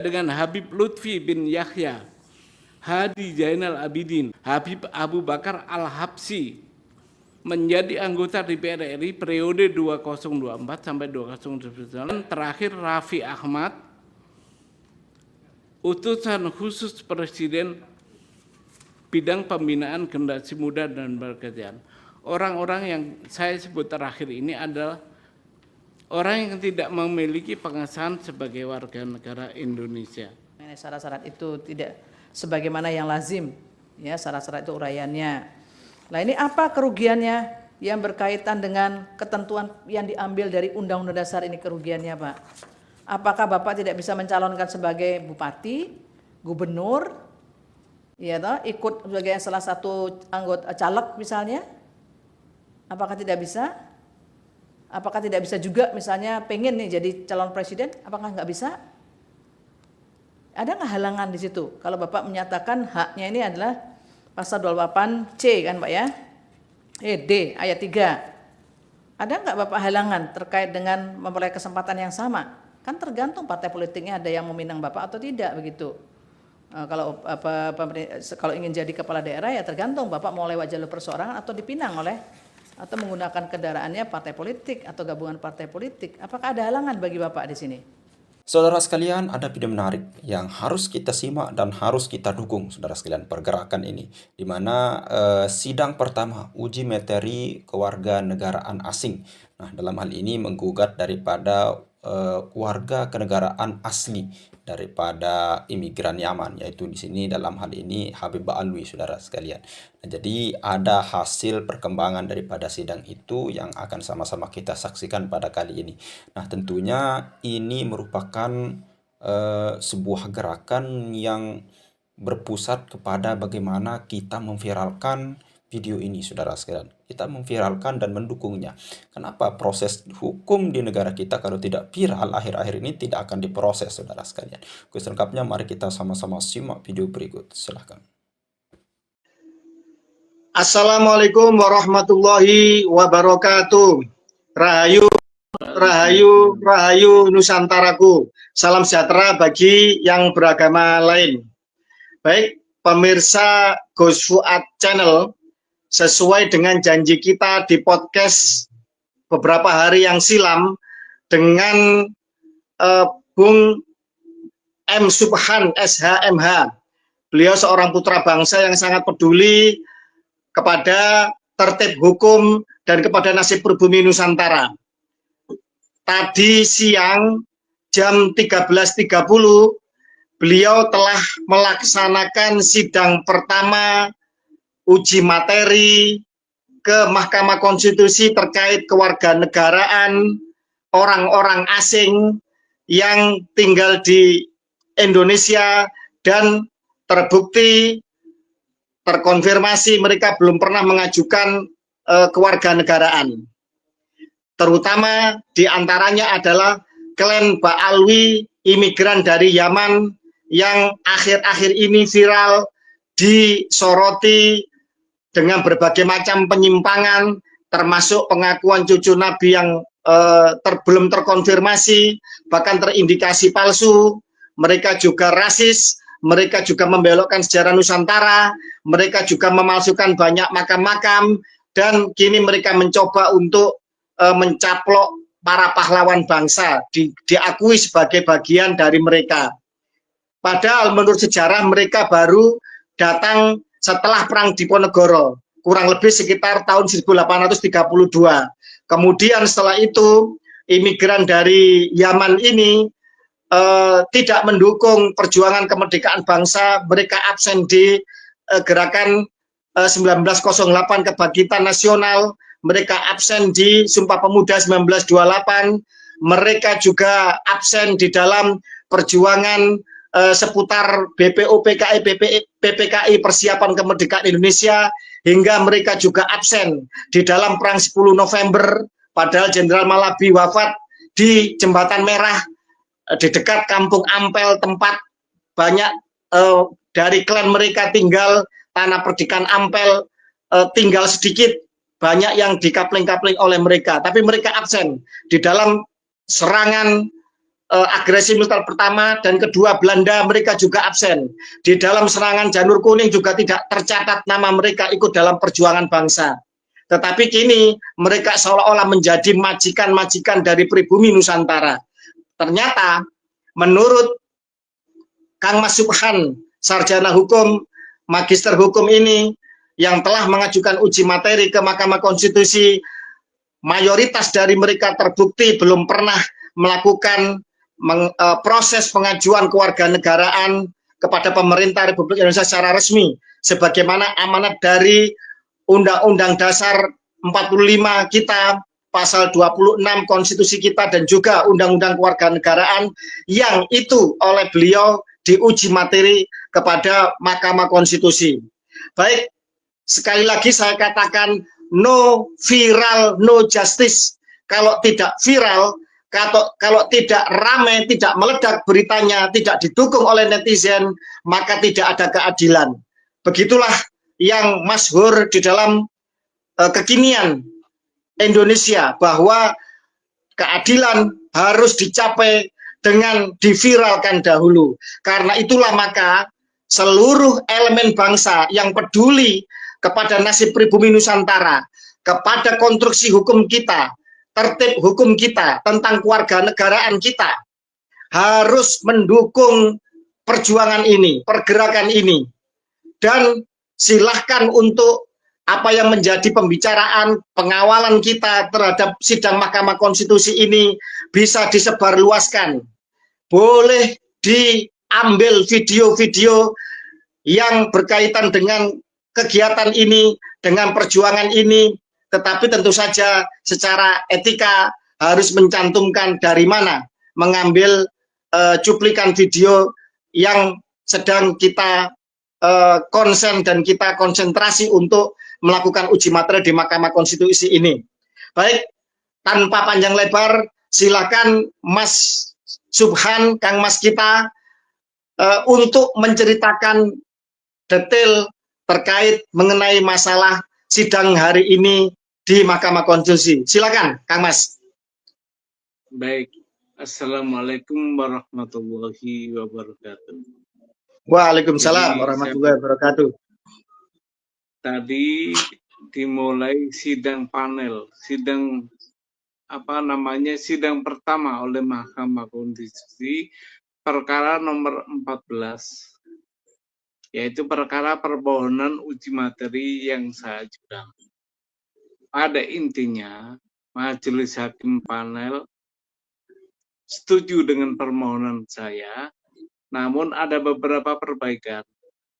dengan Habib Lutfi bin Yahya, Hadi Zainal Abidin, Habib Abu Bakar Al-Habsyi menjadi anggota DPR RI periode 2024 sampai 2029. Terakhir Raffi Ahmad, utusan khusus Presiden bidang pembinaan generasi muda dan pekerjaan. Orang-orang yang saya sebut terakhir ini adalah orang yang tidak memiliki pengesahan sebagai warga negara Indonesia. Syarat-syarat itu tidak sebagaimana yang lazim, ya, syarat-syarat itu uraiannya. Nah, ini apa kerugiannya yang berkaitan dengan ketentuan yang diambil dari Undang-Undang Dasar ini, kerugiannya, Pak? Apakah Bapak tidak bisa mencalonkan sebagai bupati, gubernur, ya toh, ikut sebagai salah satu anggota caleg misalnya? Apakah tidak bisa? Apakah tidak bisa juga misalnya pengen nih jadi calon presiden? Apakah nggak bisa? Ada nggak halangan di situ? Kalau Bapak menyatakan haknya ini adalah pasal 28C kan Pak ya? D ayat 3. Ada nggak Bapak halangan terkait dengan memperoleh kesempatan yang sama? Kan tergantung partai politiknya ada yang meminang Bapak atau tidak begitu. Kalau ingin jadi kepala daerah ya tergantung Bapak mau lewat jalur perseorangan atau dipinang oleh atau menggunakan kendaraannya partai politik atau gabungan partai politik. Apakah ada halangan bagi Bapak di sini? Saudara sekalian, ada video menarik yang harus kita simak dan harus kita dukung, saudara sekalian, pergerakan ini. Di mana sidang pertama uji materi kewarganegaraan asing. Nah, dalam hal ini menggugat daripada warga kenegaraan asli daripada imigran Yaman, yaitu di sini dalam hal ini Habib Alwi, saudara sekalian. Nah, jadi ada hasil perkembangan daripada sidang itu yang akan sama-sama kita saksikan pada kali ini. Nah, tentunya ini merupakan sebuah gerakan yang berpusat kepada bagaimana kita memviralkan video ini, saudara sekalian. Kita memviralkan dan mendukungnya. Kenapa? Proses hukum di negara kita kalau tidak viral akhir-akhir ini tidak akan diproses, saudara sekalian. Selengkapnya mari kita sama-sama simak video berikut. Silahkan. Assalamualaikum warahmatullahi wabarakatuh. Rahayu, rahayu, rahayu Nusantaraku. Salam sejahtera bagi yang beragama lain. Baik, pemirsa Gus Fuad Channel, sesuai dengan janji kita di podcast beberapa hari yang silam dengan Bung M. Subhan SHMH. Beliau seorang putra bangsa yang sangat peduli kepada tertib hukum dan kepada nasib pribumi Nusantara. Tadi siang jam 13.30 beliau telah melaksanakan sidang pertama uji materi ke Mahkamah Konstitusi terkait kewarganegaraan orang-orang asing yang tinggal di Indonesia dan terbukti terkonfirmasi mereka belum pernah mengajukan kewarganegaraan. Terutama diantaranya adalah klan Ba'alwi, imigran dari Yaman yang akhir-akhir ini viral disoroti dengan berbagai macam penyimpangan, termasuk pengakuan cucu Nabi yang belum terkonfirmasi, bahkan terindikasi palsu. Mereka juga rasis, mereka juga membelokkan sejarah Nusantara, mereka juga memalsukan banyak makam-makam, dan kini mereka mencoba untuk mencaplok para pahlawan bangsa, diakui sebagai bagian dari mereka. Padahal menurut sejarah mereka baru datang setelah Perang Diponegoro, kurang lebih sekitar tahun 1832. Kemudian setelah itu, imigran dari Yaman ini tidak mendukung perjuangan kemerdekaan bangsa. Mereka absen di gerakan 1908 Kebangkitan Nasional. Mereka absen di Sumpah Pemuda 1928. Mereka juga absen di dalam perjuangan seputar BPO PKI PPKI persiapan kemerdekaan Indonesia, hingga mereka juga absen di dalam Perang 10 November, padahal Jenderal Malabi wafat di Jembatan Merah di dekat Kampung Ampel, tempat banyak dari klan mereka tinggal. Tanah perdikan Ampel tinggal sedikit, banyak yang dikapling-kapling oleh mereka, tapi mereka absen di dalam serangan agresi militer pertama dan kedua Belanda, mereka juga absen. Di dalam serangan Janur Kuning juga tidak tercatat nama mereka ikut dalam perjuangan bangsa. Tetapi kini mereka seolah-olah menjadi majikan-majikan dari pribumi Nusantara. Ternyata menurut Kang Mas Subhan, sarjana hukum, magister hukum ini yang telah mengajukan uji materi ke Mahkamah Konstitusi, mayoritas dari mereka terbukti belum pernah melakukan proses pengajuan kewarganegaraan kepada pemerintah Republik Indonesia secara resmi sebagaimana amanat dari Undang-Undang Dasar 45 kita, pasal 26 konstitusi kita, dan juga Undang-Undang Kewarganegaraan yang itu oleh beliau diuji materi kepada Mahkamah Konstitusi. Baik, sekali lagi saya katakan no viral, no justice. Kalau tidak viral, kalau tidak ramai, tidak meledak beritanya, tidak didukung oleh netizen, maka tidak ada keadilan. Begitulah yang masyhur di dalam kekinian Indonesia, bahwa keadilan harus dicapai dengan diviralkan dahulu. Karena itulah maka seluruh elemen bangsa yang peduli kepada nasib pribumi Nusantara, kepada konstruksi hukum kita, tertib hukum kita, tentang kewarganegaraan kita, harus mendukung perjuangan ini, pergerakan ini. Dan silahkan untuk apa yang menjadi pembicaraan pengawalan kita terhadap sidang Mahkamah Konstitusi ini bisa disebarluaskan. Boleh diambil video-video yang berkaitan dengan kegiatan ini, dengan perjuangan ini, tetapi tentu saja secara etika harus mencantumkan dari mana mengambil cuplikan video yang sedang kita konsen dan kita konsentrasi untuk melakukan uji materi di Mahkamah Konstitusi ini. Baik, tanpa panjang lebar, silakan Mas Subhan, Kang Mas kita untuk menceritakan detail terkait mengenai masalah sidang hari ini di Mahkamah Konstitusi. Silakan, Kang Mas. Baik, Assalamualaikum warahmatullahi wabarakatuh. Waalaikumsalam warahmatullahi wabarakatuh. Tadi dimulai sidang panel, sidang sidang pertama oleh Mahkamah Konstitusi, perkara nomor 14, yaitu perkara permohonan uji materi yang saya ajukan. Pada intinya, Majelis Hakim panel setuju dengan permohonan saya, namun ada beberapa perbaikan.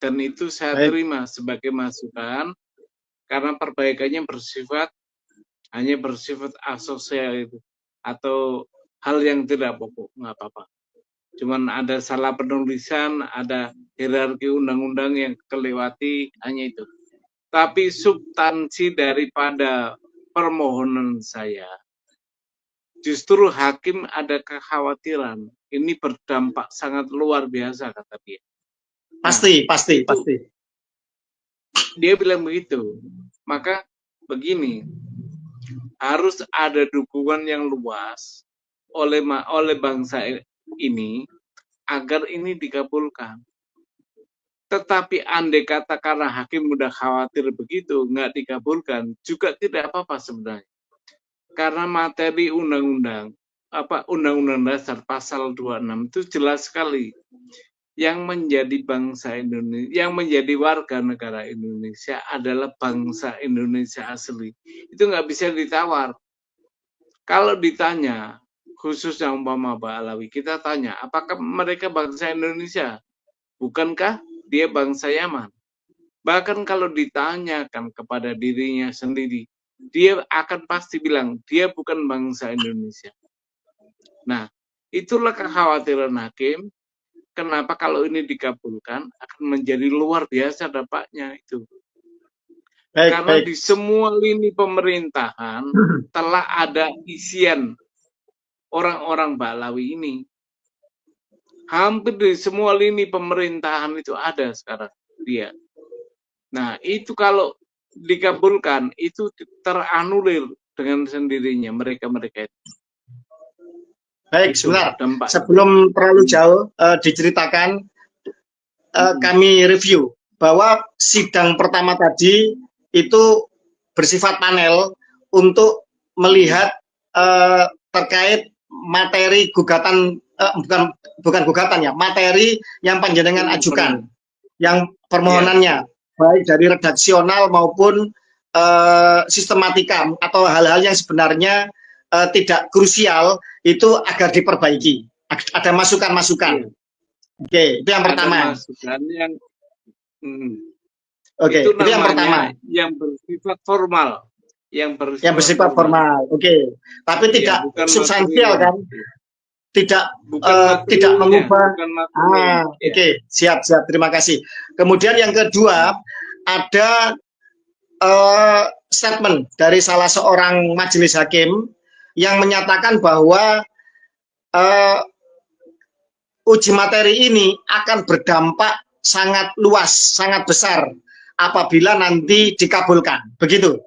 Dan itu saya terima sebagai masukan, karena perbaikannya hanya bersifat asosial itu, atau hal yang tidak pokok, nggak apa-apa. Cuman ada salah penulisan, ada hierarki undang-undang yang kelewati, hanya itu. Tapi substansi daripada permohonan saya, justru hakim ada kekhawatiran, ini berdampak sangat luar biasa, kata dia. Pasti. Dia bilang begitu. Maka begini, harus ada dukungan yang luas oleh bangsa ini agar ini dikabulkan. Tetapi andai kata karena hakim udah khawatir begitu, nggak dikabulkan, juga tidak apa-apa sebenarnya. Karena materi undang-undang Dasar pasal 26 itu jelas sekali. Yang menjadi bangsa Indonesia, yang menjadi warga negara Indonesia adalah bangsa Indonesia asli. Itu nggak bisa ditawar. Kalau ditanya, khususnya umpama Pak Alawi, kita tanya, apakah mereka bangsa Indonesia? Bukankah dia bangsa Yaman? Bahkan kalau ditanyakan kepada dirinya sendiri, dia akan pasti bilang, dia bukan bangsa Indonesia. Nah, itulah kekhawatiran hakim. Kenapa kalau ini dikabulkan akan menjadi luar biasa dampaknya itu. Karena di semua lini pemerintahan telah ada isian orang-orang Balawi ini. Hampir di semua lini pemerintahan itu ada sekarang dia. Nah, itu kalau dikabulkan itu teranulir dengan sendirinya mereka-mereka itu. Baik, Itu sebentar. dampak. Sebelum terlalu jauh diceritakan, kami review bahwa sidang pertama tadi itu bersifat panel untuk melihat terkait materi gugatan, bukan gugatan ya, materi yang panjenengan ajukan, yang permohonannya, baik dari redaksional maupun sistematika atau hal-hal yang sebenarnya tidak krusial itu agar diperbaiki. Ada masukan-masukan. Oke, itu yang pertama. Ada masukan yang Oke, itu itu yang pertama. yang bersifat formal, yang bersifat formal. Oke, tapi tidak substansial kan? Tidak mengubah. Oke, siap. Terima kasih. Kemudian yang kedua, ada statement dari salah seorang majelis hakim yang menyatakan bahwa uji materi ini akan berdampak sangat luas, sangat besar apabila nanti dikabulkan. Begitu?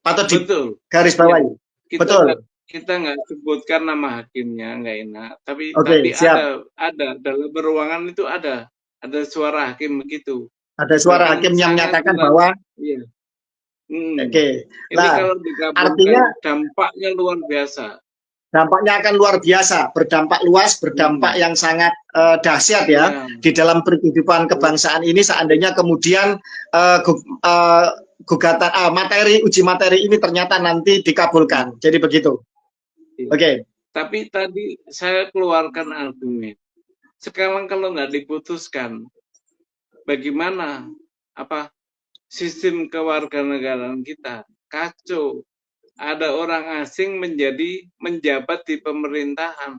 Patut garis bawahi. Betul. Kita nggak sebutkan nama hakimnya, nggak enak. Tapi siap. ada dalam ruangan itu ada suara hakim begitu. Ada suara hakim yang menyatakan bahwa. Iya. Oke. Ini kalau dikabulkan, artinya dampaknya luar biasa. Dampaknya akan luar biasa, berdampak luas, berdampak yang sangat dahsyat ya di dalam kehidupan kebangsaan ini. Seandainya kemudian gugatan materi uji materi ini ternyata nanti dikabulkan. Jadi begitu. Oke. Tapi tadi saya keluarkan argumen. Sekarang kalau nggak diputuskan, bagaimana sistem kewarganegaraan kita? Kacau. Ada orang asing menjabat di pemerintahan.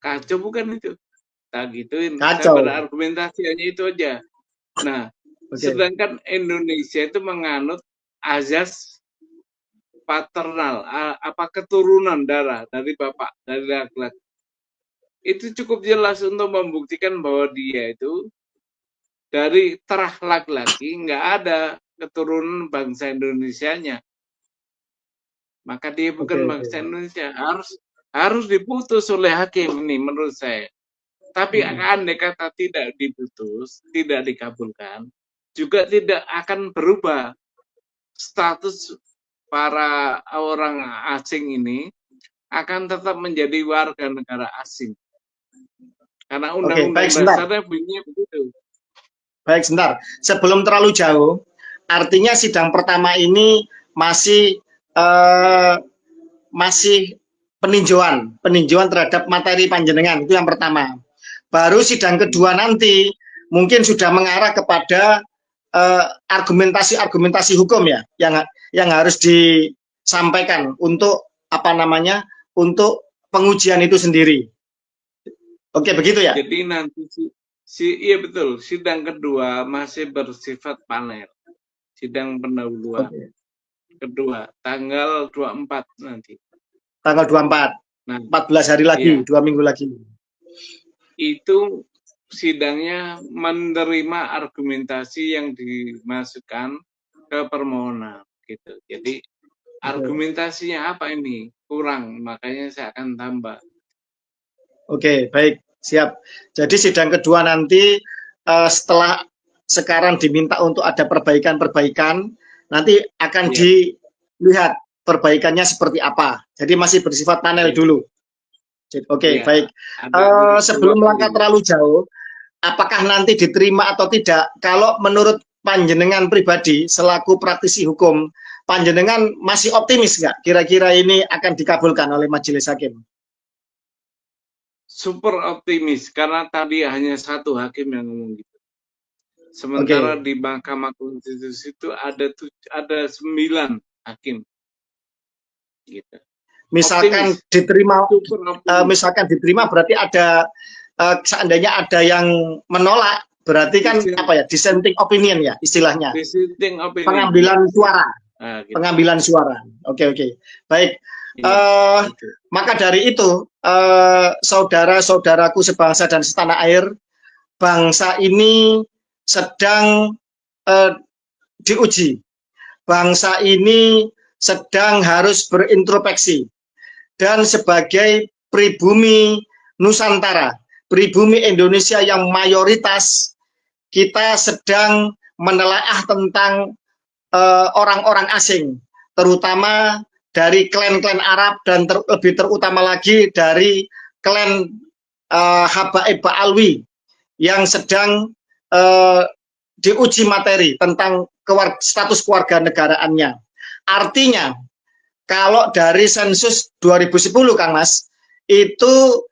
Kacau bukan itu? Tak gituin. Kacau. Saya berargumentasi hanya itu aja. Nah, sedangkan Indonesia itu menganut azas paternal, keturunan darah dari bapak, dari laki-laki. Itu cukup jelas untuk membuktikan bahwa dia itu dari terah laki-laki nggak ada keturunan bangsa Indonesianya. Maka dia bukan bangsa Indonesia. Harus diputus oleh hakim ini menurut saya. Tapi andai kata tidak diputus, tidak dikabulkan, juga tidak akan berubah status para orang asing ini, akan tetap menjadi warga negara asing. Karena undang-undang dasarnya bunyinya begitu. Baik, sebentar. Sebelum terlalu jauh, artinya sidang pertama ini masih peninjauan terhadap materi panjenengan, itu yang pertama. Baru sidang kedua nanti mungkin sudah mengarah kepada argumentasi hukum ya, yang harus disampaikan untuk untuk pengujian itu sendiri. Oke, begitu ya? Jadi nanti iya betul, sidang kedua masih bersifat panel. Sidang pendahuluan. Kedua, tanggal 24 nanti. Tanggal 24. Nah, 14 hari lagi, 2 minggu lagi. Itu sidangnya menerima argumentasi yang dimasukkan ke permohonan gitu. Jadi argumentasinya apa ini? Kurang, makanya saya akan tambah. Oke, baik. Siap. Jadi sidang kedua nanti setelah sekarang diminta untuk ada perbaikan-perbaikan, nanti akan dilihat perbaikannya seperti apa. Jadi masih bersifat panel dulu. Oke, baik. Sebelum melangkah terlalu jauh, apakah nanti diterima atau tidak? Kalau menurut panjenengan pribadi selaku praktisi hukum, panjenengan masih optimis nggak? Kira-kira ini akan dikabulkan oleh majelis hakim? Super optimis karena tadi hanya satu hakim yang ngomong gitu. Sementara di Mahkamah Konstitusi itu ada 9 hakim. Gitu. Misalkan diterima berarti ada seandainya ada yang menolak berarti kan dissenting opinion ya istilahnya. Dissenting opinion. Pengambilan suara. Gitu. Pengambilan suara. Oke. Baik. Maka dari itu saudara-saudaraku sebangsa dan setanah air, bangsa ini sedang diuji. Bangsa ini sedang harus berintrospeksi dan sebagai pribumi Nusantara, pribumi Indonesia yang mayoritas, kita sedang menelaah tentang orang-orang asing, terutama dari klan-klan Arab dan lebih terutama lagi dari klan Habaib Ba'alwi yang sedang diuji materi tentang status keluarga negaraannya. Artinya, kalau dari sensus 2010, Kang Mas, itu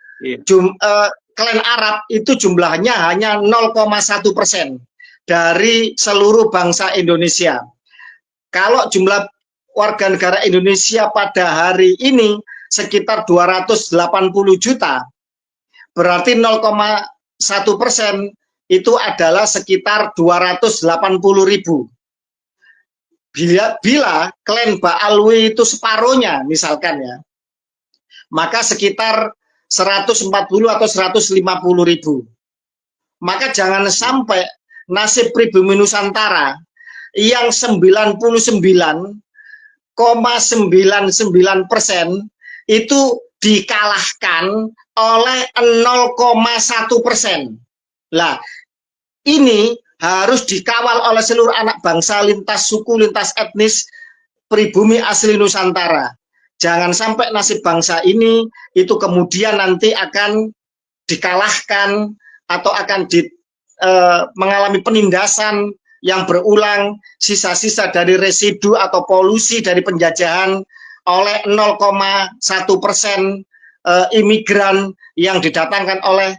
klan Arab itu jumlahnya hanya 0,1% dari seluruh bangsa Indonesia. Kalau jumlah warga negara Indonesia pada hari ini sekitar 280 juta, berarti 0,1% itu adalah sekitar 280.000. Bila klan Ba'alwi itu separuhnya misalkan ya, maka sekitar 140 atau 150.000. Maka jangan sampai nasib pribumi Nusantara yang 99,99% itu dikalahkan oleh 0,1%. Lah, ini harus dikawal oleh seluruh anak bangsa lintas suku, lintas etnis, pribumi asli Nusantara. Jangan sampai nasib bangsa ini itu kemudian nanti akan dikalahkan atau akan mengalami penindasan yang berulang, sisa-sisa dari residu atau polusi dari penjajahan oleh 0,1% imigran yang didatangkan oleh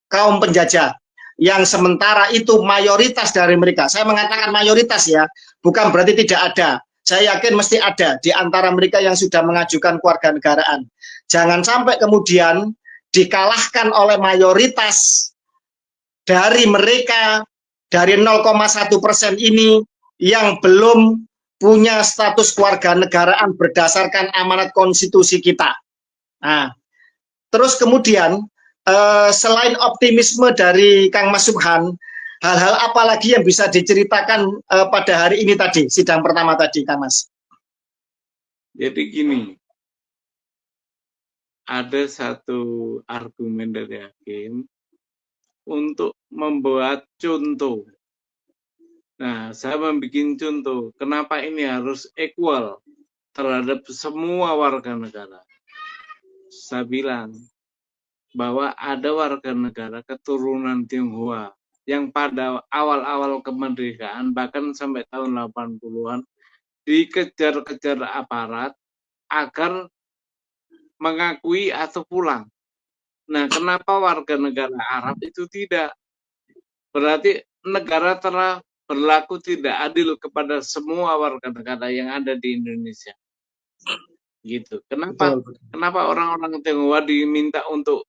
kaum penjajah, yang sementara itu mayoritas dari mereka. Saya mengatakan mayoritas ya, bukan berarti tidak ada. Saya yakin mesti ada di antara mereka yang sudah mengajukan kewarganegaraan. Jangan sampai kemudian dikalahkan oleh mayoritas dari mereka, dari 0,1% ini yang belum punya status kewarganegaraan berdasarkan amanat konstitusi kita. Nah, terus kemudian selain optimisme dari Kang Mas Subhan, hal-hal apa lagi yang bisa diceritakan pada hari ini tadi, sidang pertama tadi, Kang Mas? Jadi gini, ada satu argumen dari hakim untuk membuat contoh. Nah, saya membuat contoh, kenapa ini harus equal terhadap semua warga negara. Saya bilang bahwa ada warga negara keturunan Tionghoa yang pada awal-awal kemerdekaan, bahkan sampai tahun 80-an, dikejar-kejar aparat agar mengakui atau pulang. Nah, kenapa warga negara Arab itu tidak? Berarti negara telah berlaku tidak adil kepada semua warga negara yang ada di Indonesia. Gitu. Kenapa? Betul. Kenapa orang-orang Tionghoa diminta untuk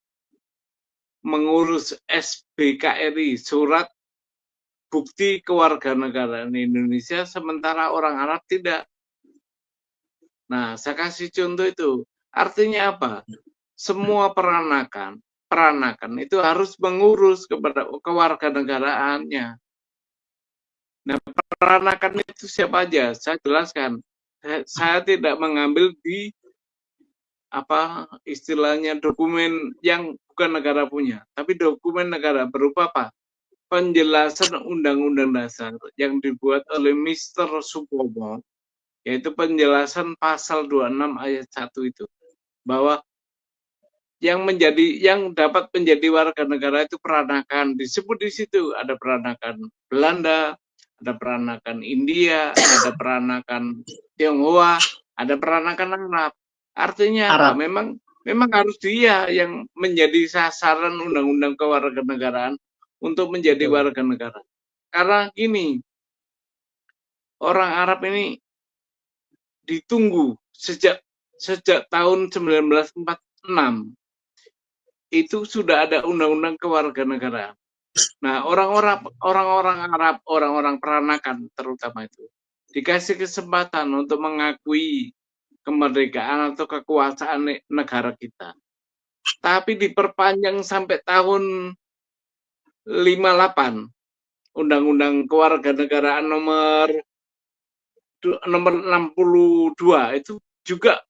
mengurus SBKRI, surat bukti kewarganegaraan Indonesia, sementara orang Arab tidak? Nah, saya kasih contoh itu. Artinya apa? Semua peranakan itu harus mengurus kepada kewarganegaraannya. Nah, peranakan itu siapa aja? Saya jelaskan. Saya tidak mengambil di istilahnya dokumen yang bukan negara punya, tapi dokumen negara berupa apa? Penjelasan Undang-Undang Dasar yang dibuat oleh Mr. Supomo, yaitu penjelasan pasal 26 ayat 1 itu, bahwa yang dapat menjadi warga negara itu peranakan. Disebut di situ ada peranakan Belanda, ada peranakan India, ada peranakan Tionghoa, ada peranakan Arab. Artinya apa? Memang harus dia yang menjadi sasaran undang-undang kewarganegaraan untuk menjadi warga negara. Karena gini, orang Arab ini ditunggu sejak tahun 1946. Itu sudah ada undang-undang kewarganegaraan. Nah, orang-orang Arab, orang-orang peranakan terutama itu, dikasih kesempatan untuk mengakui kemerdekaan atau kekuasaan negara kita. Tapi diperpanjang sampai tahun 58, Undang-Undang Kewarganegaraan nomor 62 itu juga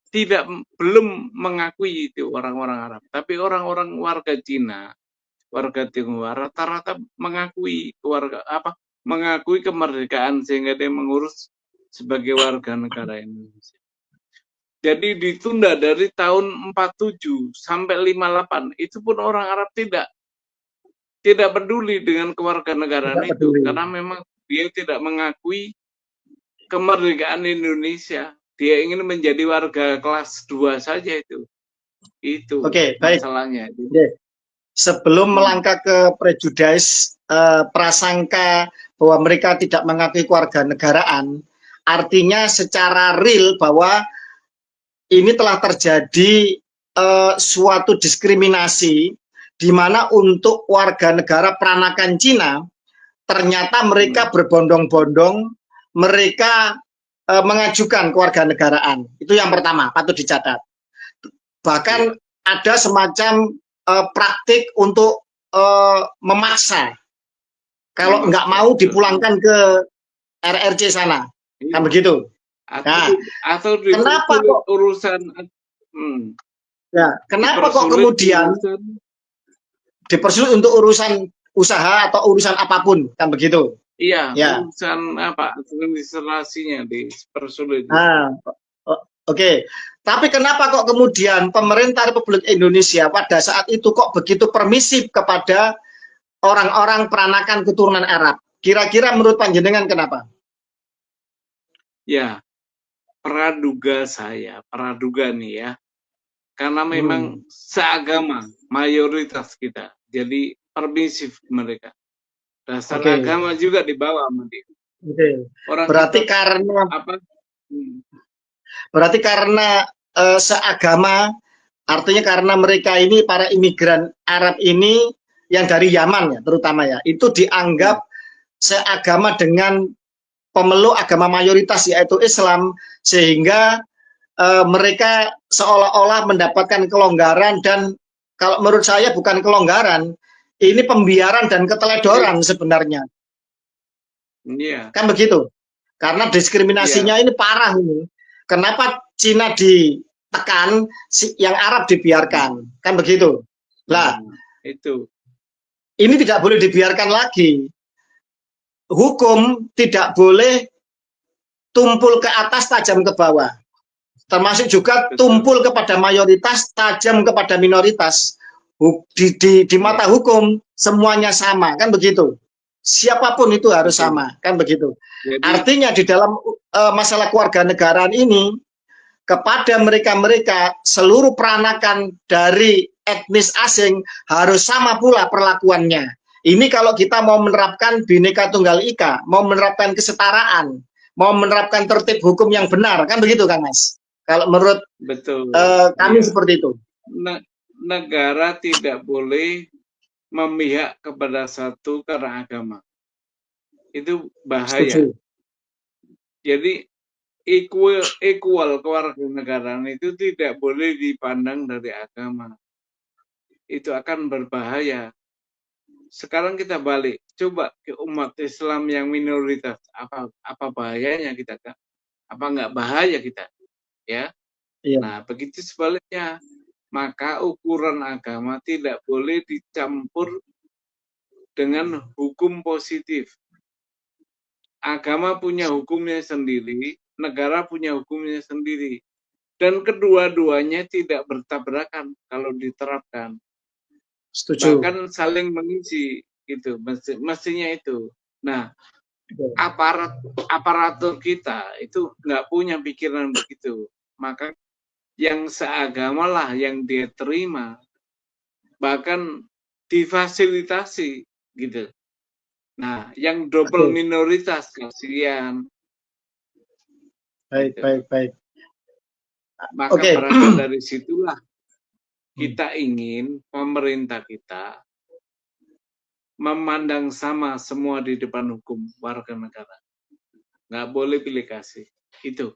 belum mengakui itu orang-orang Arab, tapi orang-orang warga Cina, warga Tionghoa rata-rata mengakui kemerdekaan sehingga dia mengurus sebagai warga negara Indonesia. Jadi ditunda dari tahun 47 sampai 58, itu pun orang Arab tidak peduli dengan kewarganegaraan Tidak itu peduli. karena memang dia tidak mengakui kemerdekaan Indonesia. Dia ingin menjadi warga kelas 2 saja itu. Itu Oke, baik. masalahnya. Oke. Sebelum melangkah ke prejudice, prasangka bahwa mereka tidak mengakui kewarganegaraan, artinya secara real bahwa ini telah terjadi suatu diskriminasi di mana untuk warga negara peranakan Cina ternyata mereka berbondong-bondong mereka mengajukan kewarganegaraan. Itu yang pertama, patut dicatat. Bahkan ada semacam praktik untuk memaksa. Kalau nggak mau dipulangkan ke RRC sana. Kan begitu. Atau kenapa kok urusan kenapa kok kemudian dipersulit untuk urusan usaha atau urusan apapun, kan begitu? Iya, urusan administrasinya dipersulit. Oke. Tapi kenapa kok kemudian pemerintah Republik Indonesia pada saat itu kok begitu permisif kepada orang-orang peranakan keturunan Arab? Kira-kira menurut panjenengan kenapa? Ya, praduga nih ya. Karena memang seagama mayoritas kita. Jadi permisif mereka. Dasar agama juga dibawa sama dia. Berarti karena seagama, artinya karena mereka ini para imigran Arab ini yang dari Yaman ya terutama ya, itu dianggap seagama dengan pemeluk agama mayoritas yaitu Islam, sehingga mereka seolah-olah mendapatkan kelonggaran, dan kalau menurut saya bukan kelonggaran, ini pembiaran dan keteledoran sebenarnya. Iya. Kan begitu. Karena diskriminasinya ini parah ini. Kenapa Cina ditekan, yang Arab dibiarkan? Kan begitu. Lah, itu. Ini tidak boleh dibiarkan lagi. Hukum tidak boleh tumpul ke atas, tajam ke bawah. Termasuk juga tumpul kepada mayoritas, tajam kepada minoritas. Di mata hukum semuanya sama, kan begitu. Siapapun itu harus sama, kan begitu. Jadi, artinya di dalam masalah kewarganegaraan ini, kepada mereka-mereka seluruh peranakan dari etnis asing harus sama pula perlakuannya. Ini kalau kita mau menerapkan Bhinneka Tunggal Ika, mau menerapkan kesetaraan, mau menerapkan tertib hukum yang benar, kan begitu Kang Mas? Kalau menurut kami seperti itu. Negara tidak boleh memihak kepada satu karena agama. Itu bahaya. Setuju. Jadi equal kewarganegaraan itu tidak boleh dipandang dari agama. Itu akan berbahaya. Sekarang kita balik, coba ke umat Islam yang minoritas, apa bahayanya kita, Kak? Apa nggak bahaya kita? Ya. Iya. Nah, begitu sebaliknya. Maka ukuran agama tidak boleh dicampur dengan hukum positif. Agama punya hukumnya sendiri, negara punya hukumnya sendiri. Dan kedua-duanya tidak bertabrakan kalau diterapkan. Setuju. Bahkan saling mengisi, itu mestinya itu. Nah, aparatur kita itu nggak punya pikiran begitu. Maka yang seagama lah yang dia terima, bahkan difasilitasi gitu. Nah, yang double minoritas kasihan. Baik. Maka berasal dari situlah kita ingin pemerintah kita memandang sama semua di depan hukum warga negara. Nggak boleh pilih kasih. Itu.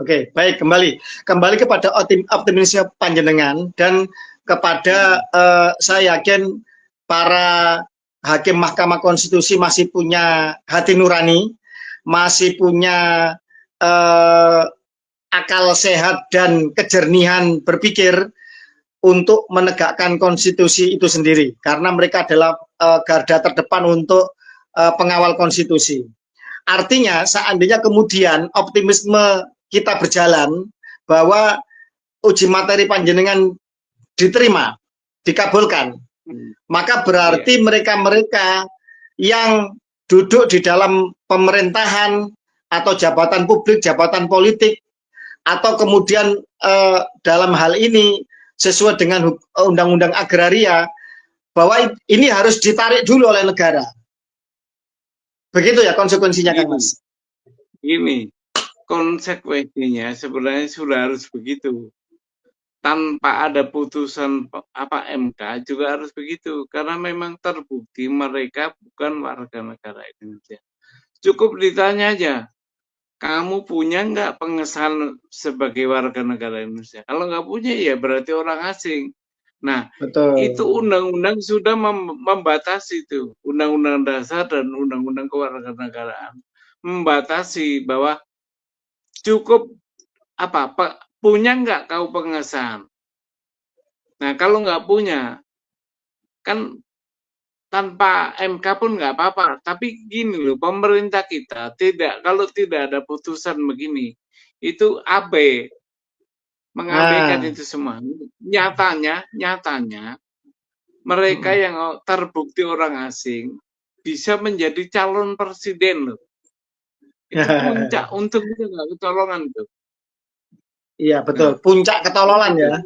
Oke, baik, kembali kepada optimisme panjenengan, dan kepada saya yakin para hakim Mahkamah Konstitusi masih punya hati nurani, masih punya akal sehat dan kejernihan berpikir untuk menegakkan konstitusi itu sendiri, karena mereka adalah garda terdepan untuk pengawal konstitusi. Artinya seandainya kemudian optimisme kita berjalan bahwa uji materi panjenengan diterima, dikabulkan, maka berarti mereka-mereka yang duduk di dalam pemerintahan atau jabatan publik, jabatan politik, atau kemudian dalam hal ini sesuai dengan undang-undang agraria, bahwa ini harus ditarik dulu oleh negara. Begitu ya konsekuensinya, Kang Mas? Ini konsekuensinya sebenarnya sudah harus begitu. Tanpa ada putusan MK juga harus begitu, karena memang terbukti mereka bukan warga negara Indonesia. Cukup ditanya aja, kamu punya nggak pengesahan sebagai warga negara Indonesia? Kalau nggak punya, ya berarti orang asing. Nah, betul. Itu undang-undang sudah membatasi itu, undang-undang dasar dan undang-undang kewarganegaraan membatasi bahwa cukup punya nggak kau pengesahan. Nah, kalau nggak punya, kan tanpa MK pun nggak apa-apa. Tapi gini loh, pemerintah kita kalau tidak ada putusan begini, itu mengabaikan itu semua. Nyatanya mereka yang terbukti orang asing bisa menjadi calon presiden loh. Itu puncak untuk kita nggak kecolongan tuh. Iya betul, puncak ketololan ya.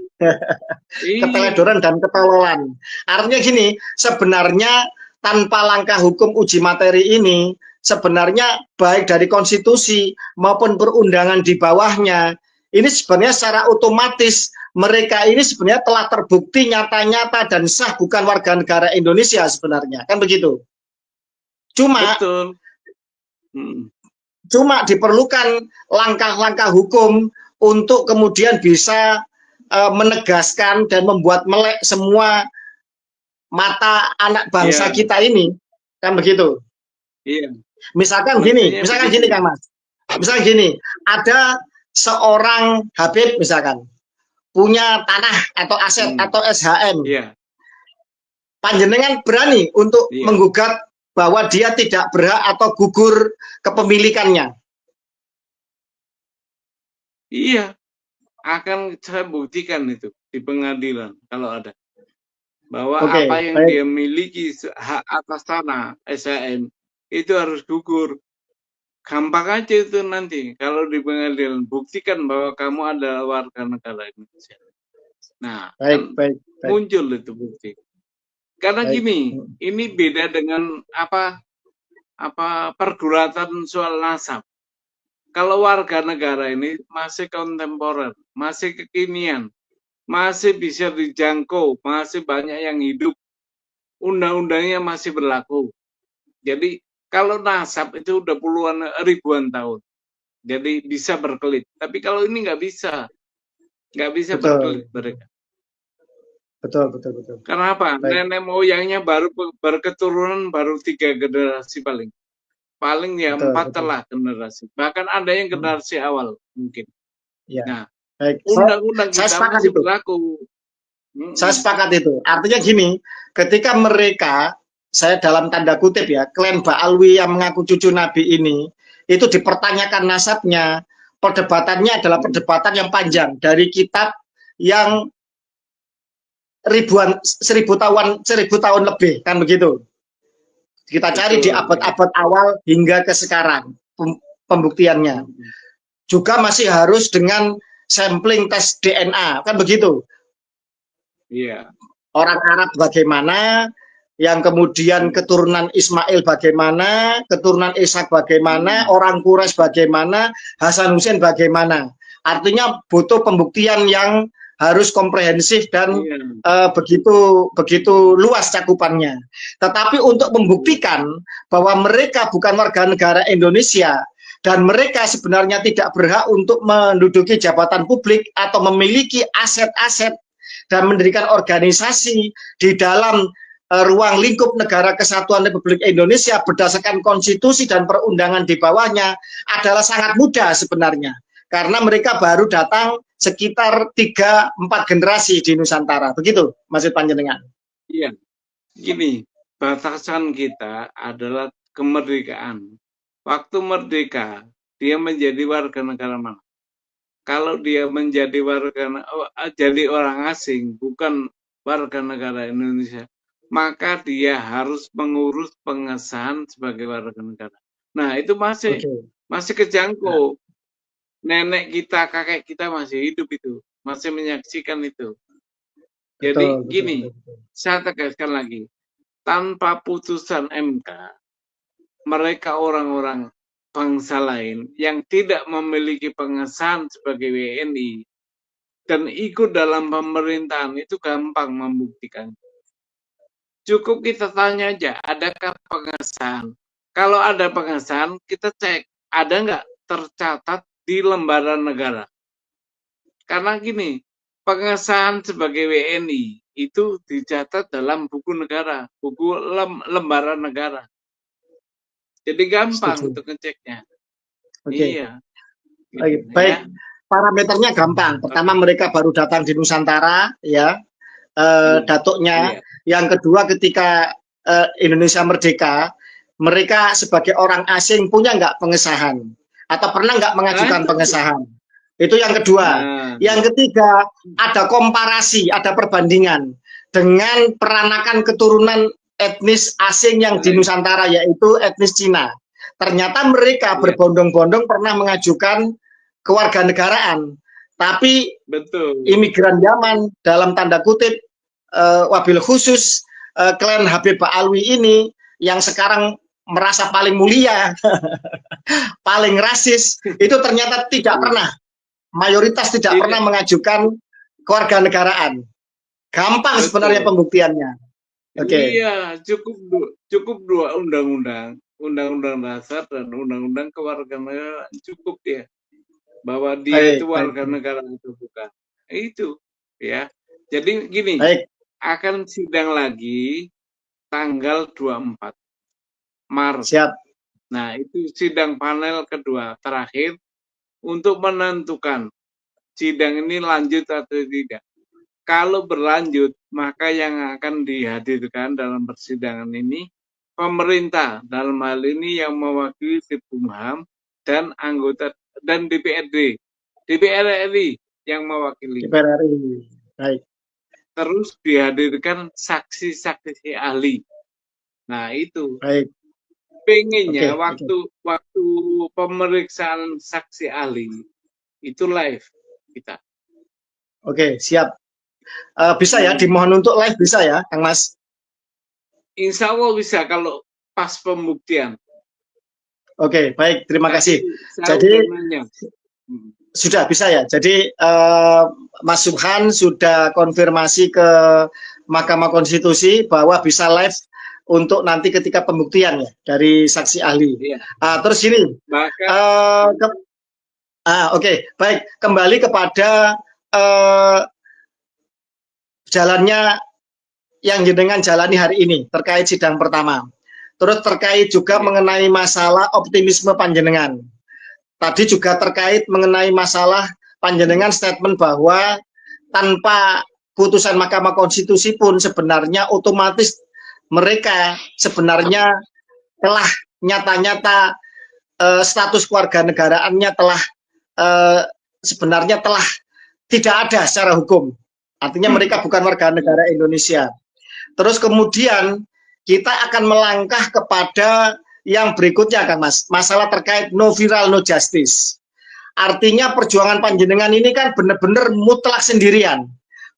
Keteledoran dan ketololan. Artinya gini, sebenarnya tanpa langkah hukum uji materi ini, sebenarnya baik dari konstitusi maupun perundangan di bawahnya, ini sebenarnya secara otomatis mereka ini sebenarnya telah terbukti nyata-nyata dan sah bukan warga negara Indonesia sebenarnya, kan begitu. Cuma diperlukan langkah-langkah hukum untuk kemudian bisa menegaskan dan membuat melek semua mata anak bangsa kita ini, kan begitu. Misalkan gini Kang Mas. Misalkan gini, ada seorang Habib misalkan punya tanah atau aset atau SHM. Panjenengan berani untuk menggugat bahwa dia tidak berhak atau gugur kepemilikannya. Iya, akan saya buktikan itu di pengadilan kalau ada. Bahwa apa yang dia miliki hak atas tanah SHM itu harus gugur. Gampang aja itu nanti kalau di pengadilan, buktikan bahwa kamu adalah warga negara Indonesia. Nah, muncul itu bukti. Karena gini, ini beda dengan pergulatan soal nasab. Kalau warga negara ini masih kontemporer, masih kekinian, masih bisa dijangkau, masih banyak yang hidup, undang-undangnya masih berlaku. Jadi kalau nasab itu udah puluhan ribuan tahun, jadi bisa berkelit. Tapi kalau ini nggak bisa berkelit mereka. Betul. Kenapa? Nenek moyangnya baru berketurunan baru 3 generasi paling ya 4 telah generasi. Bahkan ada yang generasi awal mungkin. Nah, undang-undang kita masih berlaku. Saya sepakat itu. Artinya gini, ketika mereka, saya dalam tanda kutip ya, klan Ba'alwi yang mengaku cucu Nabi ini, itu dipertanyakan nasabnya, perdebatannya adalah perdebatan yang panjang dari kitab yang seribu tahun lebih, kan begitu. Kita cari di abad-abad awal hingga ke sekarang pembuktiannya. Juga masih harus dengan sampling tes DNA, kan begitu. Iya. Orang Arab bagaimana, yang kemudian keturunan Ismail bagaimana, keturunan Ishak bagaimana, orang Quraisy bagaimana, Hasan Hussein bagaimana. Artinya butuh pembuktian yang harus komprehensif dan begitu luas cakupannya. Tetapi untuk membuktikan bahwa mereka bukan warga negara Indonesia dan mereka sebenarnya tidak berhak untuk menduduki jabatan publik atau memiliki aset-aset dan mendirikan organisasi di dalam ruang lingkup negara kesatuan Republik Indonesia berdasarkan konstitusi dan perundangan di bawahnya adalah sangat mudah sebenarnya. karena mereka baru datang sekitar 3-4 generasi di Nusantara. Begitu maksud panjenengan. Iya, gini, batasan kita adalah kemerdekaan. Waktu merdeka, dia menjadi warga negara mana? Kalau dia menjadi jadi orang asing, bukan warga negara Indonesia, maka dia harus mengurus pengesahan sebagai warga negara. Nah, itu masih kejangkau. Nenek kita, kakek kita masih hidup itu, masih menyaksikan itu. Jadi gini, saya tegaskan lagi, tanpa putusan MK, mereka orang-orang bangsa lain yang tidak memiliki pengesahan sebagai WNI dan ikut dalam pemerintahan itu gampang membuktikan. Cukup kita tanya aja, adakah pengesahan? Kalau ada pengesahan, kita cek, ada nggak tercatat di lembaran negara? Karena gini, pengesahan sebagai WNI itu dicatat dalam buku negara, buku lembaran negara. Jadi gampang untuk ngeceknya. Iya. Gitu, baik, ya. Parameternya gampang. Pertama mereka baru datang di Nusantara, ya, datuknya. Yang kedua ketika Indonesia merdeka, mereka sebagai orang asing punya nggak pengesahan atau pernah nggak mengajukan pengesahan? Itu yang kedua. Yang ketiga ada komparasi, ada perbandingan dengan peranakan keturunan etnis asing yang di Nusantara, yaitu etnis Cina. Ternyata mereka berbondong-bondong pernah mengajukan kewarganegaraan, tapi imigran Yaman dalam tanda kutip wabil khusus klan Habib Ba'alwi ini yang sekarang merasa paling mulia, paling rasis, itu ternyata tidak pernah, mayoritas tidak pernah mengajukan kewarganegaraan. Gampang sebenarnya pembuktiannya. Iya, cukup dua undang-undang, undang-undang dasar dan undang-undang kewarganegaraan, cukup ya, bahwa dia itu warga negara atau bukan. Itu ya. Jadi gini, akan sidang lagi tanggal 24 Maret. Siap. Nah, itu sidang panel kedua terakhir untuk menentukan sidang ini lanjut atau tidak. Kalau berlanjut, maka yang akan dihadirkan dalam persidangan ini pemerintah, dalam hal ini yang mewakili Tipumham dan anggota dan DPRD, DPR RI yang mewakili. DPR RI. Baik. Terus dihadirkan saksi-saksi ahli. Nah, itu. Baik. Pengennya waktu pemeriksaan saksi ahli itu live kita. Oke, siap. Bisa ya, dimohon untuk live bisa ya, Kang Mas? Insya Allah bisa kalau pas pembuktian. Oke, baik, terima kasih. Jadi sudah bisa ya. Jadi Mas Subhan sudah konfirmasi ke Mahkamah Konstitusi bahwa bisa live untuk nanti ketika pembuktian ya dari saksi ahli. Terus ini, oke, baik, kembali kepada jalannya yang jenengan jalani hari ini terkait sidang pertama. Terus terkait juga mengenai masalah optimisme panjenengan. Tadi juga terkait mengenai masalah panjenengan statement bahwa tanpa putusan Mahkamah Konstitusi pun sebenarnya otomatis mereka sebenarnya telah nyata-nyata status kewarganegaraannya telah sebenarnya telah tidak ada secara hukum. Artinya mereka bukan warga negara Indonesia. Terus kemudian kita akan melangkah kepada yang berikutnya, Kang Mas. Masalah terkait no viral, no justice. Artinya perjuangan panjenengan ini kan benar-benar mutlak sendirian.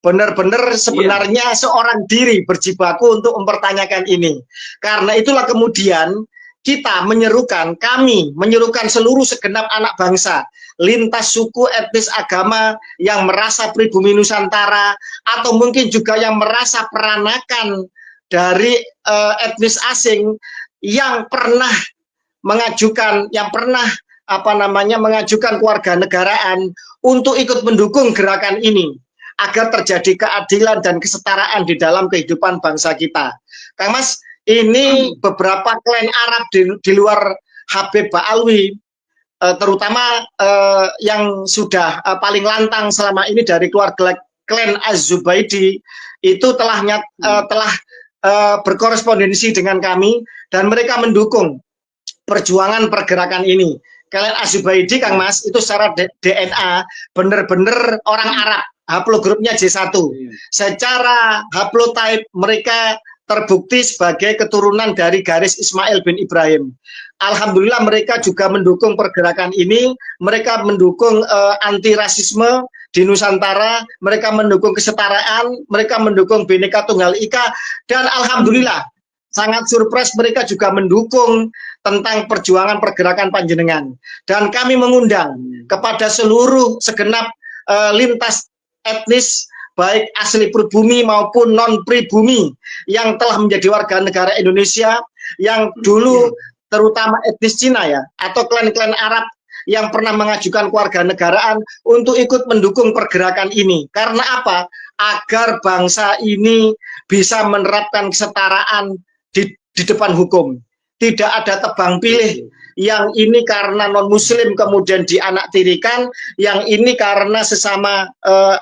Benar-benar sebenarnya seorang diri berjibaku untuk mempertanyakan ini. Karena itulah kemudian kita kami menyerukan seluruh segenap anak bangsa, lintas suku, etnis, agama yang merasa pribumi Nusantara, atau mungkin juga yang merasa peranakan dari etnis asing yang pernah mengajukan, mengajukan kewarganegaraan untuk ikut mendukung gerakan ini agar terjadi keadilan dan kesetaraan di dalam kehidupan bangsa kita. Kang Mas, ini beberapa klan Arab di luar Habib Ba'alwi terutama yang sudah paling lantang selama ini dari keluarga klan Az-Zubaidi itu telah berkorespondensi dengan kami dan mereka mendukung perjuangan pergerakan ini. Klan Az-Zubaidi, Kang Mas, itu secara DNA benar-benar orang Arab, haplogrupnya J1. Secara haplotype mereka terbukti sebagai keturunan dari garis Ismail bin Ibrahim. Alhamdulillah mereka juga mendukung pergerakan ini, mereka mendukung anti rasisme di Nusantara, mereka mendukung kesetaraan, mereka mendukung Bhinneka Tunggal Ika, dan alhamdulillah sangat surprise mereka juga mendukung tentang perjuangan pergerakan panjenengan. Dan kami mengundang kepada seluruh segenap lintas etnis baik asli pribumi maupun non pribumi yang telah menjadi warga negara Indonesia, yang dulu terutama etnis Cina ya, atau klan-klan Arab yang pernah mengajukan kewarganegaraan untuk ikut mendukung pergerakan ini. Karena apa? Agar bangsa ini bisa menerapkan kesetaraan di depan hukum. Tidak ada tebang pilih, yang ini karena non-muslim kemudian dianaktirikan, yang ini karena sesama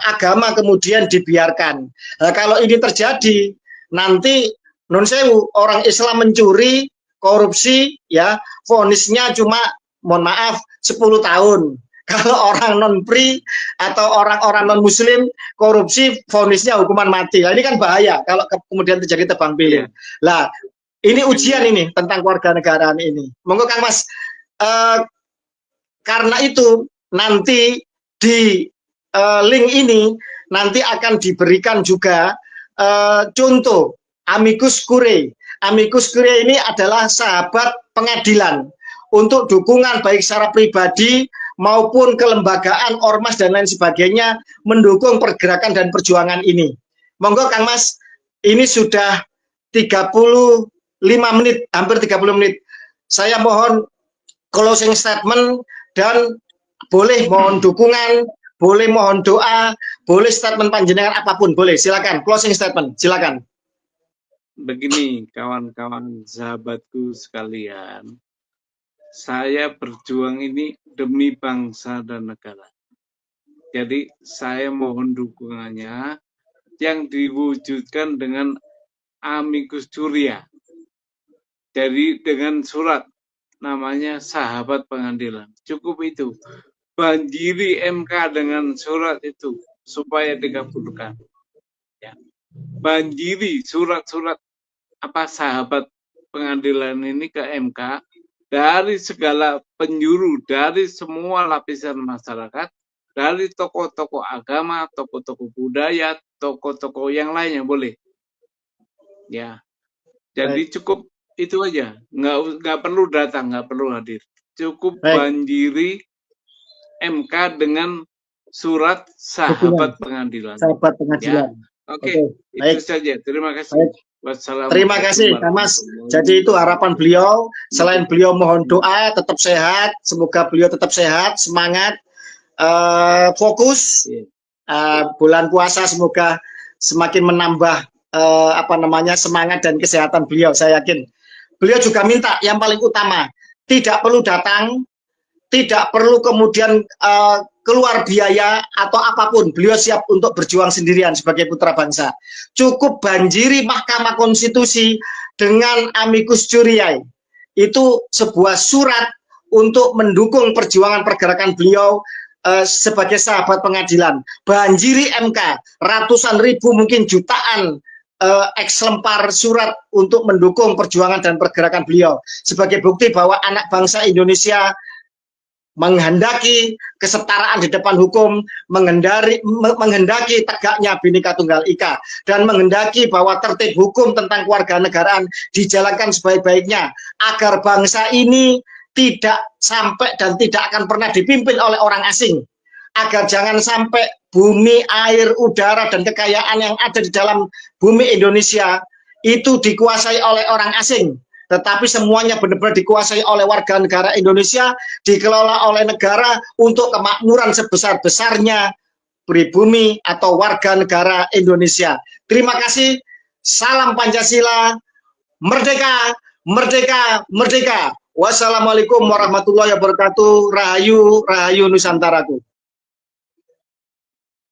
agama kemudian dibiarkan. Nah, kalau ini terjadi, nanti non sewu orang Islam mencuri, korupsi, ya vonisnya cuma, mohon maaf, 10 tahun. Kalau orang non-pri atau orang-orang non-muslim korupsi, vonisnya hukuman mati. Nah, ini kan bahaya kalau kemudian terjadi tebang pilih. Lah, ini ujian ini tentang kewarganegaraan ini. Monggo Kang Mas, karena itu nanti di link ini nanti akan diberikan juga contoh amicus curiae. Amicus curiae ini adalah sahabat pengadilan untuk dukungan baik secara pribadi maupun kelembagaan, ormas dan lain sebagainya mendukung pergerakan dan perjuangan ini. Monggo Kang Mas, ini sudah 35 menit, hampir 30 menit. Saya mohon closing statement dan boleh mohon dukungan, boleh mohon doa, boleh statement panjenengan apapun, boleh. Silakan closing statement, silakan. Begini kawan-kawan sahabatku sekalian, saya berjuang ini demi bangsa dan negara. Jadi saya mohon dukungannya yang diwujudkan dengan amicus curiae. Jadi dengan surat namanya sahabat pengadilan. Cukup itu. Banjiri MK dengan surat itu supaya dikabulkan. Ya. Banjiri surat-surat sahabat pengadilan ini ke MK dari segala penjuru, dari semua lapisan masyarakat, dari tokoh-tokoh agama, tokoh-tokoh budaya, tokoh-tokoh yang lainnya boleh. Ya. Jadi cukup itu aja, nggak perlu datang, nggak perlu hadir. Cukup banjiri MK dengan surat sahabat pengadilan. Sahabat pengadilan. Ya. Oke, itu saja. Terima kasih. Terima kasih, Kang Mas. Jadi itu harapan beliau. Selain beliau mohon doa, tetap sehat. Semoga beliau tetap sehat, semangat, fokus. Bulan puasa semoga semakin menambah semangat dan kesehatan beliau. Saya yakin. Beliau juga minta yang paling utama, tidak perlu datang, tidak perlu kemudian keluar biaya atau apapun. Beliau siap untuk berjuang sendirian sebagai putra bangsa. Cukup banjiri Mahkamah Konstitusi dengan amicus curiae. Itu sebuah surat untuk mendukung perjuangan pergerakan beliau sebagai sahabat pengadilan. Banjiri MK, ratusan ribu mungkin jutaan lembar surat untuk mendukung perjuangan dan pergerakan beliau sebagai bukti bahwa anak bangsa Indonesia menghendaki kesetaraan di depan hukum, menghendaki tegaknya Bhinneka Tunggal Ika, dan menghendaki bahwa tertib hukum tentang kewarganegaraan dijalankan sebaik-baiknya agar bangsa ini tidak sampai dan tidak akan pernah dipimpin oleh orang asing, agar jangan sampai bumi, air, udara, dan kekayaan yang ada di dalam bumi Indonesia itu dikuasai oleh orang asing, tetapi semuanya benar-benar dikuasai oleh warga negara Indonesia, dikelola oleh negara untuk kemakmuran sebesar-besarnya pribumi atau warga negara Indonesia. Terima kasih, salam Pancasila, merdeka, merdeka, merdeka. Wassalamualaikum warahmatullahi wabarakatuh. Rahayu, Rahayu Nusantaraku.